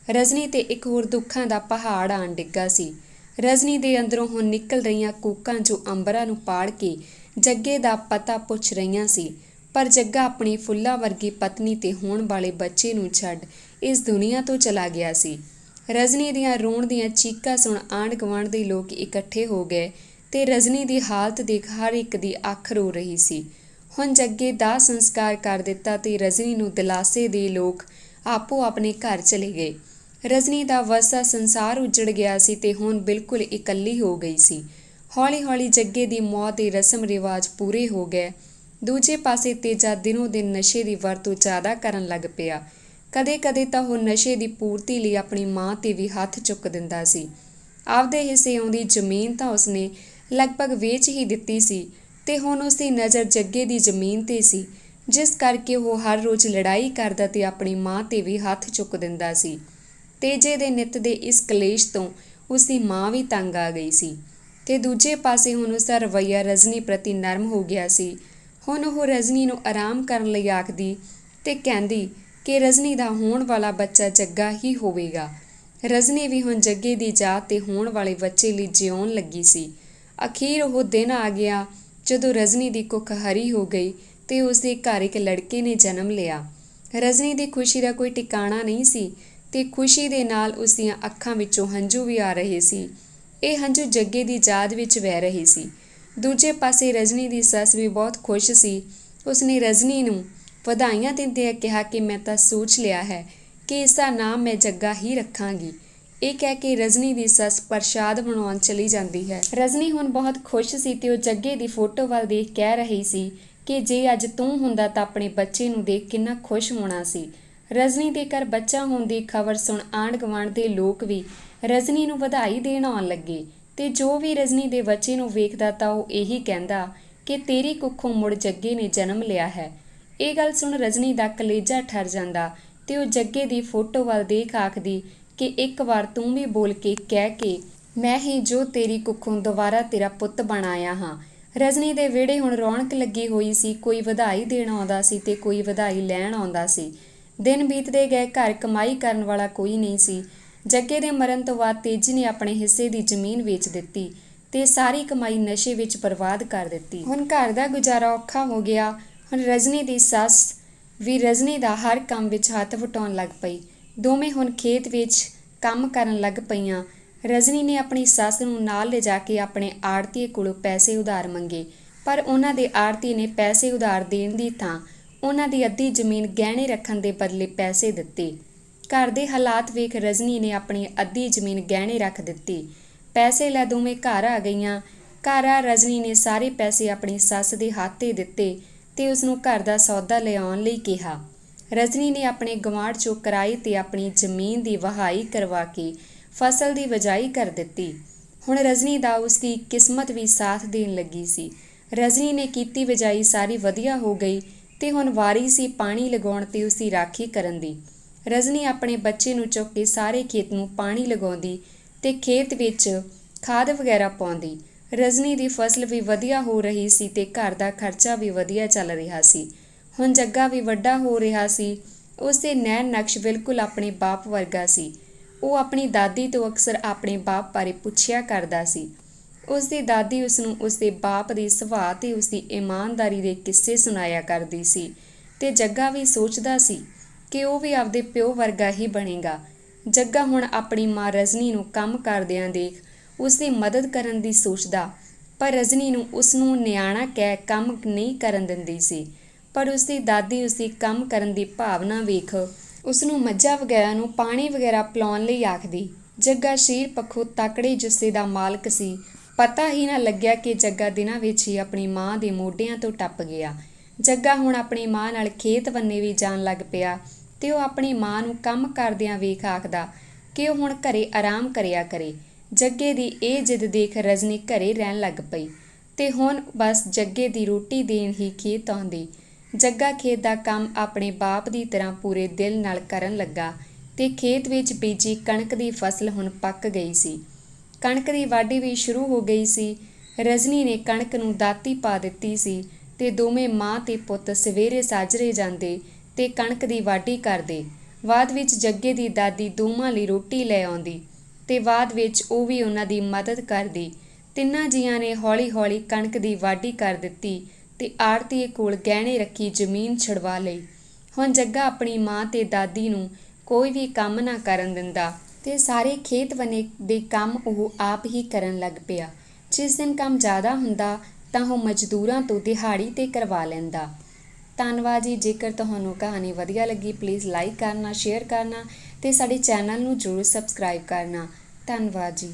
ਰਜਨੀ ਤੇ ਇੱਕ ਹੋਰ ਦੁੱਖਾਂ ਦਾ ਪਹਾੜ ਆਣ ਡਿੱਗਾ ਸੀ। ਰਜਨੀ ਦੇ ਅੰਦਰੋਂ ਹੁਣ ਨਿਕਲ ਰਹੀਆਂ ਕੂਕਾਂ ਜੋ ਅੰਬਰਾਂ ਨੂੰ ਪਾੜ ਕੇ ਜੱਗੇ ਦਾ ਪਤਾ ਪੁੱਛ ਰਹੀਆਂ ਸੀ, ਪਰ ਜੱਗਾ ਆਪਣੀ ਫੁੱਲਾਂ ਵਰਗੀ ਪਤਨੀ ਤੇ ਹੋਣ ਵਾਲੇ ਬੱਚੇ ਨੂੰ ਛੱਡ ਇਸ ਦੁਨੀਆ ਤੋਂ ਚਲਾ ਗਿਆ ਸੀ। ਰਜਨੀ ਦੀਆਂ ਰੋਣ ਦੀਆਂ ਚੀਕਾਂ ਸੁਣ ਆਂਢ ਗੁਆਂਢ ਦੇ ਲੋਕ ਇਕੱਠੇ ਹੋ ਗਏ ਤੇ ਰਜਨੀ ਦੀ ਹਾਲਤ ਦੇਖ ਹਰ ਇੱਕ ਦੀ ਅੱਖ ਰੋ ਰਹੀ ਸੀ। ਹੁਣ ਜੱਗੇ ਦਾ ਸੰਸਕਾਰ ਕਰ ਦਿੱਤਾ ਤੇ ਰਜਨੀ ਨੂੰ ਦਿਲਾਸੇ ਦੇ ਲੋਕ ਆਪੋ ਆਪਣੇ ਘਰ ਚਲੇ ਗਏ। ਰਜਨੀ ਦਾ ਵਸਦਾ ਸੰਸਾਰ ਉੱਜੜ ਗਿਆ ਸੀ ਤੇ ਹੁਣ ਬਿਲਕੁਲ ਇਕੱਲੀ ਹੋ ਗਈ ਸੀ। ਹੌਲੀ ਹੌਲੀ ਜੱਗੇ ਦੀ ਮੌਤ ਦੇ ਰਸਮ ਰਿਵਾਜ ਪੂਰੇ ਹੋ ਗਏ। ਦੂਜੇ ਪਾਸੇ ਤੇਜਾ ਦਿਨੋਂ ਦਿਨ ਨਸ਼ੇ ਦੀ ਵਰਤੋਂ ਜ਼ਿਆਦਾ ਕਰਨ ਲੱਗ ਪਿਆ। ਕਦੇ ਕਦੇ ਤਾਂ ਉਹ ਨਸ਼ੇ ਦੀ ਪੂਰਤੀ ਲਈ ਆਪਣੀ ਮਾਂ 'ਤੇ ਵੀ ਹੱਥ ਚੁੱਕ ਦਿੰਦਾ ਸੀ। ਆਪਦੇ ਹਿੱਸੇ ਆਉਂਦੀ ਜ਼ਮੀਨ ਤਾਂ ਉਸਨੇ ਲਗਭਗ ਵੇਚ ਹੀ ਦਿੱਤੀ ਸੀ ਤੇ ਹੁਣ ਉਸਦੀ ਨਜ਼ਰ ਜੱਗੇ ਦੀ ਜ਼ਮੀਨ 'ਤੇ ਸੀ, ਜਿਸ ਕਰਕੇ ਉਹ ਹਰ ਰੋਜ਼ ਲੜਾਈ ਕਰਦਾ ਤੇ ਆਪਣੀ ਮਾਂ 'ਤੇ ਵੀ ਹੱਥ ਚੁੱਕ ਦਿੰਦਾ ਸੀ। ਤੇਜੇ ਦੇ ਨਿੱਤ ਦੇ ਇਸ ਕਲੇਸ਼ ਤੋਂ ਉਸਦੀ ਮਾਂ ਵੀ ਤੰਗ ਆ ਗਈ ਸੀ ਤੇ ਦੂਜੇ ਪਾਸੇ ਹੁਣ ਉਸਦਾ ਰਵੱਈਆ ਰਜਨੀ ਪ੍ਰਤੀ ਨਰਮ ਹੋ ਗਿਆ ਸੀ। ਹੁਣ ਉਹ ਰਜਨੀ ਨੂੰ ਆਰਾਮ ਕਰਨ ਲਈ ਆਖਦੀ ਤੇ ਕਹਿੰਦੀ ਕਿ ਰਜਨੀ ਦਾ ਹੋਣ ਵਾਲਾ ਬੱਚਾ ਜੱਗਾ ਹੀ ਹੋਵੇਗਾ। ਰਜਨੀ ਵੀ ਹੁਣ ਜੱਗੇ ਦੀ ਜਾਤ ਤੇ ਹੋਣ ਵਾਲੇ ਬੱਚੇ ਲਈ ਜਿਉਣ ਲੱਗੀ ਸੀ। ਅਖੀਰ ਉਹ ਦਿਨ ਆ ਗਿਆ ਜਦੋਂ ਰਜਨੀ ਦੀ ਕੁੱਖ ਹਰੀ ਹੋ ਗਈ ਤੇ ਉਸਦੇ ਘਰ ਇੱਕ ਲੜਕੇ ਨੇ ਜਨਮ ਲਿਆ। ਰਜਨੀ ਦੀ ਖੁਸ਼ੀ ਦਾ ਕੋਈ ਟਿਕਾਣਾ ਨਹੀਂ ਸੀ ਤੇ ਖੁਸ਼ੀ ਦੇ ਨਾਲ ਉਸਦੀਆਂ ਅੱਖਾਂ ਵਿੱਚੋਂ ਹੰਝੂ ਵੀ ਆ ਰਹੇ ਸੀ। ਇਹ ਹੰਝੂ ਜੱਗੇ ਦੀ ਯਾਦ ਵਿੱਚ ਵਹਿ ਰਹੇ ਸੀ। ਦੂਜੇ ਪਾਸੇ ਰਜਨੀ ਦੀ ਸੱਸ ਵੀ ਬਹੁਤ ਖੁਸ਼ ਸੀ। ਉਸਨੇ ਰਜਨੀ ਨੂੰ ਵਧਾਈਆਂ ਦਿੰਦਿਆਂ ਕਿਹਾ ਕਿ ਮੈਂ ਤਾਂ ਸੋਚ ਲਿਆ ਹੈ ਕਿ ਇਸ ਦਾ ਨਾਮ ਮੈਂ ਜੱਗਾ ਹੀ ਰੱਖਾਂਗੀ। ਇਹ ਕਹਿ ਕੇ ਰਜਨੀ ਦੀ ਸੱਸ ਪ੍ਰਸ਼ਾਦ ਬਣਾਉਣ ਚਲੀ ਜਾਂਦੀ ਹੈ। ਰਜਨੀ ਹੁਣ ਬਹੁਤ ਖੁਸ਼ ਸੀ ਤੇ ਉਹ ਜੱਗੇ ਦੀ ਫੋਟੋ ਵੱਲ ਦੇਖ ਕਹਿ ਰਹੀ ਸੀ ਕਿ ਜੇ ਅੱਜ ਤੂੰ ਹੁੰਦਾ ਤਾਂ ਆਪਣੇ ਬੱਚੇ ਨੂੰ ਦੇਖ ਕਿੰਨਾ ਖੁਸ਼ ਹੋਣਾ ਸੀ। ਰਜਨੀ ਦੇ ਘਰ ਬੱਚਾ ਹੋਣ ਦੀ ਖਬਰ ਸੁਣ ਆਂਢ ਗੁਆਂਢ ਦੇ ਲੋਕ ਵੀ ਰਜਨੀ ਨੂੰ ਵਧਾਈ ਦੇਣ ਆਉਣ ਲੱਗੇ ਤੇ ਜੋ ਵੀ ਰਜਨੀ ਦੇ ਬੱਚੇ ਨੂੰ ਵੇਖਦਾ ਤਾਂ ਉਹ ਇਹੀ ਕਹਿੰਦਾ ਕਿ ਤੇਰੀ ਕੁੱਖੋਂ ਮੁੜ ਜੱਗੇ ਨੇ ਜਨਮ ਲਿਆ ਹੈ। ਇਹ ਗੱਲ ਸੁਣ ਰਜਨੀ ਦਾ ਕਲੇਜਾ ਠਰ ਜਾਂਦਾ ਤੇ ਉਹ ਜੱਗੇ ਦੀ ਫੋਟੋ ਵੱਲ ਦੇਖ ਆਖਦੀ ਕਿ ਇੱਕ ਵਾਰ ਤੂੰ ਵੀ ਬੋਲ ਕੇ ਕਹਿ ਕਿ ਮੈਂ ਹੀ ਜੋ ਤੇਰੀ ਕੁੱਖੋਂ ਦੁਬਾਰਾ ਤੇਰਾ ਪੁੱਤ ਬਣ ਆਇਆ ਹਾਂ। ਰਜਨੀ ਦੇ ਵਿਹੜੇ ਹੁਣ ਰੌਣਕ ਲੱਗੀ ਹੋਈ ਸੀ। ਕੋਈ ਵਧਾਈ ਦੇਣ ਆਉਂਦਾ ਸੀ ਤੇ ਕੋਈ ਵਧਾਈ ਲੈਣ ਆਉਂਦਾ ਸੀ। ਦਿਨ ਬੀਤਦੇ ਗਏ, ਘਰ ਕਮਾਈ ਕਰਨ ਵਾਲਾ ਕੋਈ ਨਹੀਂ ਸੀ। ਜੱਗੇ ਦੇ ਮਰਨ ਤੋਂ ਬਾਅਦ ਤੇਜੀ ਨੇ ਆਪਣੇ ਹਿੱਸੇ ਦੀ ਜ਼ਮੀਨ ਵੇਚ ਦਿੱਤੀ ਤੇ ਸਾਰੀ ਕਮਾਈ ਨਸ਼ੇ ਵਿੱਚ ਬਰਬਾਦ ਕਰ ਦਿੱਤੀ। ਹੁਣ ਘਰ ਦਾ ਗੁਜ਼ਾਰਾ ਔਖਾ ਹੋ ਗਿਆ। ਹੁਣ ਰਜਨੀ ਦੀ ਸੱਸ ਵੀ ਰਜਨੀ ਦਾ ਹਰ ਕੰਮ ਵਿੱਚ ਹੱਥ ਵਟਾਉਣ ਲੱਗ ਪਈ। ਦੋਵੇਂ ਹੁਣ ਖੇਤ ਵਿੱਚ ਕੰਮ ਕਰਨ ਲੱਗ ਪਈਆਂ। ਰਜਨੀ ਨੇ ਆਪਣੀ ਸੱਸ ਨੂੰ ਨਾਲ ਲਿਜਾ ਕੇ ਆਪਣੇ ਆੜ੍ਹਤੀਏ ਕੋਲੋਂ ਪੈਸੇ ਉਧਾਰ ਮੰਗੇ, ਪਰ ਉਹਨਾਂ ਦੇ ਆੜ੍ਹਤੀਏ ਨੇ ਪੈਸੇ ਉਧਾਰ ਦੇਣ ਦੀ ਥਾਂ ਉਹਨਾਂ ਦੀ ਅੱਧੀ ਜ਼ਮੀਨ ਗਹਿਣੇ ਰੱਖਣ ਦੇ ਬਦਲੇ ਪੈਸੇ ਦਿੱਤੇ। ਘਰ ਦੇ ਹਾਲਾਤ ਵੇਖ ਰਜਨੀ ਨੇ ਆਪਣੀ ਅੱਧੀ ਜ਼ਮੀਨ ਗਹਿਣੇ ਰੱਖ ਦਿੱਤੀ। ਪੈਸੇ ਲੈ ਦੋਵੇਂ ਘਰ ਆ ਗਈਆਂ। ਘਰ ਆ ਰਜਨੀ ਨੇ ਸਾਰੇ ਪੈਸੇ ਆਪਣੀ ਸੱਸ ਦੇ ਹੱਥ 'ਤੇ ਦਿੱਤੇ ਤੇ ਉਸਨੂੰ ਘਰ ਦਾ ਸੌਦਾ ਲਿਆਉਣ ਲਈ ਕਿਹਾ। ਰਜਨੀ ਨੇ ਆਪਣੇ ਗਵਾਂਢ 'ਚੋਂ ਕਿਰਾਏ 'ਤੇ ਆਪਣੀ ਜ਼ਮੀਨ ਦੀ ਵਹਾਈ ਕਰਵਾ ਕੇ ਫਸਲ ਦੀ ਬਿਜਾਈ ਕਰ ਦਿੱਤੀ। ਹੁਣ ਰਜਨੀ ਦਾ ਉਸਦੀ ਕਿਸਮਤ ਵੀ ਸਾਥ ਦੇਣ ਲੱਗੀ ਸੀ। ਰਜਨੀ ਨੇ ਕੀਤੀ ਬਿਜਾਈ ਸਾਰੀ ਵਧੀਆ ਹੋ ਗਈ ਤੇ ਹੁਣ ਵਾਰੀ ਸੀ ਪਾਣੀ ਲਗਾਉਣ ਤੇ ਉਸਦੀ ਰਾਖੀ ਕਰਨ ਦੀ। ਰਜਨੀ ਆਪਣੇ ਬੱਚੇ ਨੂੰ ਚੁੱਕ ਕੇ ਸਾਰੇ ਖੇਤ ਨੂੰ ਪਾਣੀ ਲਗਾਉਂਦੀ ਤੇ ਖੇਤ ਵਿੱਚ ਖਾਦ ਵਗੈਰਾ ਪਾਉਂਦੀ। ਰਜਨੀ ਦੀ ਫਸਲ ਵੀ ਵਧੀਆ ਹੋ ਰਹੀ ਸੀ ਤੇ ਘਰ ਦਾ ਖਰਚਾ ਵੀ ਵਧੀਆ ਚੱਲ ਰਿਹਾ ਸੀ। ਹੁਣ ਜੱਗਾ ਵੀ ਵੱਡਾ ਹੋ ਰਿਹਾ ਸੀ। ਉਸਦੇ ਨੈਣ ਨਕਸ਼ ਬਿਲਕੁਲ ਆਪਣੇ ਬਾਪ ਵਰਗਾ ਸੀ। ਉਹ ਆਪਣੀ ਦਾਦੀ ਤੋਂ ਅਕਸਰ ਆਪਣੇ ਬਾਪ ਬਾਰੇ ਪੁੱਛਿਆ ਕਰਦਾ ਸੀ। ਉਸਦੀ ਦਾਦੀ ਉਸਨੂੰ ਉਸਦੇ ਬਾਪ ਦੇ ਸੁਭਾਅ ਤੇ ਉਸਦੀ ਇਮਾਨਦਾਰੀ ਦੇ ਕਿੱਸੇ ਸੁਣਾਇਆ ਕਰਦੀ ਸੀ ਤੇ ਜੱਗਾ ਵੀ ਸੋਚਦਾ ਸੀ ਕਿ ਉਹ ਵੀ ਆਪਦੇ ਪਿਓ ਵਰਗਾ ਹੀ ਬਣੇਗਾ। ਜੱਗਾ ਹੁਣ ਆਪਣੀ ਮਾਂ ਰਜਨੀ ਨੂੰ ਕੰਮ ਕਰਦਿਆਂ ਦੇਖ ਉਸਦੀ ਮਦਦ ਕਰਨ ਦੀ ਸੋਚਦਾ, ਪਰ ਰਜਨੀ ਨੂੰ ਉਸਨੂੰ ਨਿਆਣਾ ਕਹਿ ਕੰਮ ਨਹੀਂ ਕਰਨ ਦਿੰਦੀ ਸੀ। ਪਰ ਉਸਦੀ ਦਾਦੀ ਉਸਦੀ ਕੰਮ ਕਰਨ ਦੀ ਭਾਵਨਾ ਵੇਖ ਉਸਨੂੰ ਮੱਝਾਂ ਵਗੈਰਾ ਨੂੰ ਪਾਣੀ ਵਗੈਰਾ ਪਿਲਾਉਣ ਲਈ ਆਖਦੀ। ਜੱਗਾ ਸਰੀਰ ਪੱਖੋਂ ਤਕੜੇ ਜੁੱਸੇ ਦਾ ਮਾਲਕ ਸੀ। ਪਤਾ ਹੀ ਨਾ ਲੱਗਿਆ ਕਿ ਜੱਗਾ ਦਿਨਾਂ ਵਿੱਚ ਹੀ ਆਪਣੀ ਮਾਂ ਦੇ ਮੋਢਿਆਂ ਤੋਂ ਟੱਪ ਗਿਆ। ਜੱਗਾ ਹੁਣ ਆਪਣੀ ਮਾਂ ਨਾਲ ਖੇਤ ਬੰਨੇ ਵੀ ਜਾਣ ਲੱਗ ਪਿਆ ਤੇ ਉਹ ਆਪਣੀ ਮਾਂ ਨੂੰ ਕੰਮ ਕਰਦਿਆਂ ਵੇਖ ਆਖਦਾ ਕਿ ਉਹ ਹੁਣ ਘਰੇ ਆਰਾਮ ਕਰਿਆ ਕਰੇ। ਜੱਗੇ ਦੀ ਇਹ ਜਿੱਦ ਦੇਖ ਰਜਨੀ ਘਰੇ ਰਹਿਣ ਲੱਗ ਪਈ ਤੇ ਹੁਣ ਬਸ ਜੱਗੇ ਦੀ ਰੋਟੀ ਦੇਣ ਹੀ ਖੇਤ ਆਉਂਦੀ। ਜੱਗਾ ਖੇਤ ਦਾ ਕੰਮ ਆਪਣੇ ਬਾਪ ਦੀ ਤਰ੍ਹਾਂ ਪੂਰੇ ਦਿਲ ਨਾਲ ਕਰਨ ਲੱਗਾ ਤੇ ਖੇਤ ਵਿੱਚ ਬੀਜੀ ਕਣਕ ਦੀ ਫਸਲ ਹੁਣ ਪੱਕ ਗਈ ਸੀ। ਕਣਕ ਦੀ ਵਾਢੀ ਵੀ ਸ਼ੁਰੂ ਹੋ ਗਈ ਸੀ। ਰਜਨੀ ਨੇ ਕਣਕ ਨੂੰ ਦਾਤੀ ਪਾ ਦਿੱਤੀ ਸੀ ਤੇ ਦੋਵੇਂ ਮਾਂ ਤੇ ਪੁੱਤ ਸਵੇਰੇ ਸਾਜਰੇ ਜਾਂਦੇ ਤੇ ਕਣਕ ਦੀ ਵਾਢੀ ਕਰਦੇ। ਬਾਅਦ ਵਿੱਚ ਜੱਗੇ ਦੀ ਦਾਦੀ ਦੋਵਾਂ ਲਈ ਰੋਟੀ ਲੈ ਆਉਂਦੀ ਤੇ ਬਾਅਦ ਵਿੱਚ ਉਹ ਵੀ ਉਹਨਾਂ ਦੀ ਮਦਦ ਕਰਦੀ। ਤਿੰਨਾਂ ਜੀਆਂ ਨੇ ਹੌਲੀ ਹੌਲੀ ਕਣਕ ਦੀ ਵਾਢੀ ਕਰ ਦਿੱਤੀ ਤੇ ਆੜ੍ਹਤੀਏ ਕੋਲ ਗਹਿਣੇ ਰੱਖੀ ਜ਼ਮੀਨ ਛੁਡਵਾ ਲਈ। ਹੁਣ ਜੱਗਾ ਆਪਣੀ ਮਾਂ ਤੇ ਦਾਦੀ ਨੂੰ ਕੋਈ ਵੀ ਕੰਮ ਨਾ ਕਰਨ ਦਿੰਦਾ ਤੇ ਸਾਰੇ ਖੇਤ ਬੰਨੇ ਦੇ ਕੰਮ ਉਹ ਆਪ ਹੀ ਕਰਨ ਲੱਗ ਪਿਆ। ਜਿਸ ਦਿਨ ਕੰਮ ਜ਼ਿਆਦਾ ਹੁੰਦਾ ਤਾਂ ਉਹ ਮਜ਼ਦੂਰਾਂ ਤੋਂ ਦਿਹਾੜੀ 'ਤੇ ਕਰਵਾ ਲੈਂਦਾ। ਧੰਨਵਾਦ ਜੀ। ਜੇਕਰ ਤੁਹਾਨੂੰ ਕਹਾਣੀ ਵਧੀਆ ਲੱਗੀ ਪਲੀਜ਼ ਲਾਈਕ ਕਰਨਾ, ਸ਼ੇਅਰ ਕਰਨਾ ਅਤੇ ਸਾਡੇ ਚੈਨਲ ਨੂੰ ਜ਼ਰੂਰ ਸਬਸਕ੍ਰਾਈਬ ਕਰਨਾ। ਧੰਨਵਾਦ ਜੀ।